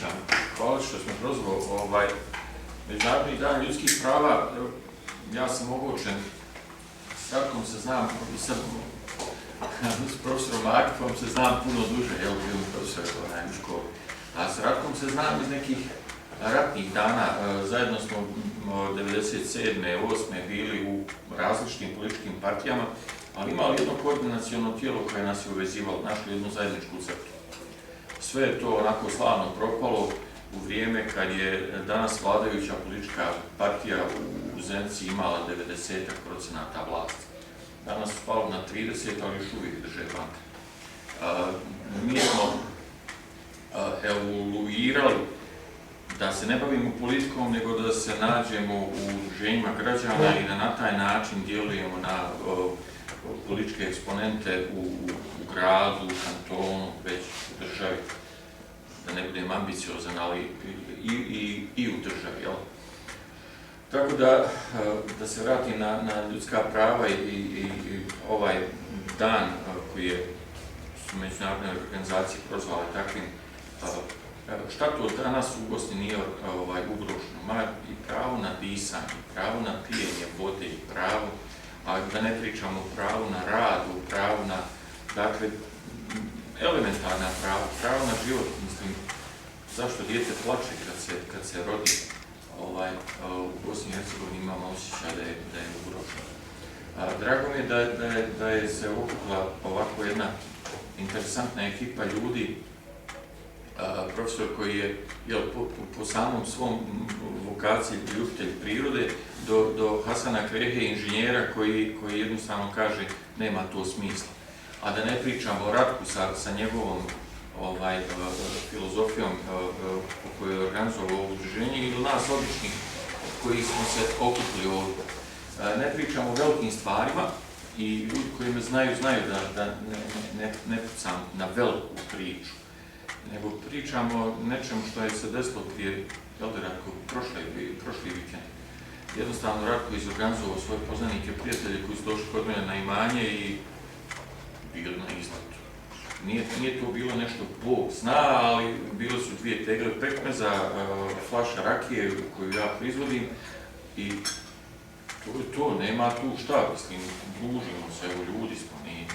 predsjedniče, hvala što smo prozvali Međunarodni dan ljudskih prava. Ja sam obučen, s Ratkom se znam, s profesorom Akifom se znam puno duže, bio mi profesor u školi. A s Ratkom se znam iz nekih ratnih dana, zajedno smo 1997. 1998. bili u različitim političkim partijama, ali imali jedno koordinaciono tijelo koje nas je uvezivalo, našli jednu zajedničku crtu. Sve je to onako slavno propalo u vrijeme kad je danas vladajuća politička partija u Zenici imala 90% vlasti. Danas su palo na 30, ali još uvijek drže banke. Mi smo evoluirali da se ne bavimo politikom, nego da se nađemo u udruženjima građana i da na taj način djelujemo na političke eksponente u gradu, u kantonu, već u državi. Da ne budem ambiciozan, ali i u državi. Jel? Tako da se vratim na ljudska prava i ovaj dan koji su međunarodne organizacije prozvale takvim, šta to danas u Bosni nije ugroženo? I pravo na disanje, pravo na pijenje vode, pravo, a da ne pričamo o pravu na rad, pravo na, dakle, elementarna prava, pravo na život, mislim, zašto dijete plače kad se rodi, u Bosni i Hercegovini imamo osjećaj da je ugroženo. Drago mi je da je se okupila ovako jedna interesantna ekipa ljudi, profesor koji je po samom svom vokaciji ljubitelj prirode, do Hasana Krehe, inženjera koji jednostavno kaže nema to smisla. A da ne pričamo o Ratku sa njegovom filozofijom po kojoj je organizovalo ovo udruženje i do nas običnih koji smo se okupili ovdje. Ne pričamo o velikim stvarima i ljudi koji me znaju da ne pucam na veliku priču, nego pričamo o nečemu što je se desilo prije Ratko prošli vikend. Jednostavno Ratko izorganizovao svoje poznanike, prijatelje koji su došli kod mene na imanje i bili na izletu. Nije to bilo nešto Bog zna, ali bile su 2 tegle pekmeza, flaša rakije koju ja proizvodim i to je to, nema tu šta, mislim, družimo se, evo ljudi smo, nije.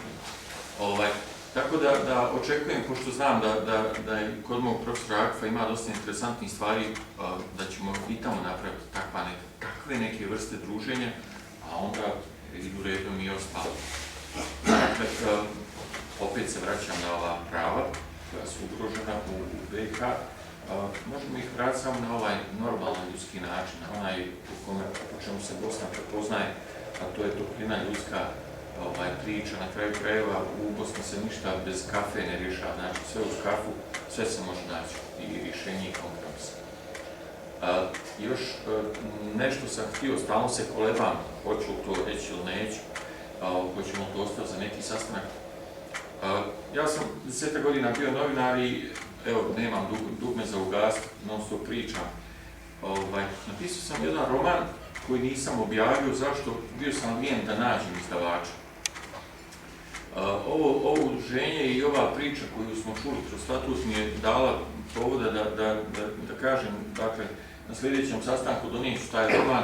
Tako da očekujem, pošto znam da je kod mog profesora Akifa ima dosta interesantnih stvari, da ćemo i tamo napraviti takve neke vrste druženja, a onda idu redom i ostalo. Dakle, opet se vraćam na ova prava koja su ugrožena u BiH. Možemo ih vratiti samo na ovaj normalan ljudski način, na onaj po čemu se Bosna prepoznaje, a to je toplina ljudska priča. Na kraju krajeva u Bosni se ništa bez kafe ne rješava, znači sve uz kafu, sve se može naći i rješenje i kompromis. Još nešto sam htio, stalno se kolebam, hoću to reći ili neću, hoćemo to ostaviti za neki sastanak. Ja sam 10 godina bio novinar i evo, nemam dugme za ugasiti, non stop pričam. Napisao sam jedan roman koji nisam objavio, zašto? Bio sam lijen da nađem izdavača. Ovo udruženje i ova priča koju smo čuli kroz statut mi je dala povoda da kažem, dakle, na sljedećem sastanku donijeću taj roman,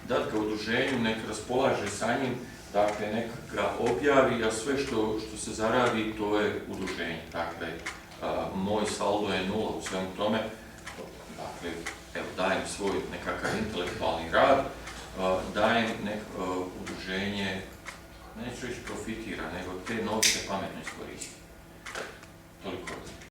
dat ga udruženju, nek raspolaže sa njim, dakle, nek ga objavi, a sve što se zaradi, to je udruženje. Dakle, moj saldo je 0 u svemu tome. Dakle, evo, dajem svoj nekakav intelektualni rad, dajem udruženje, neću reći profitira, nego te novce pametno iskoristi. Toliko.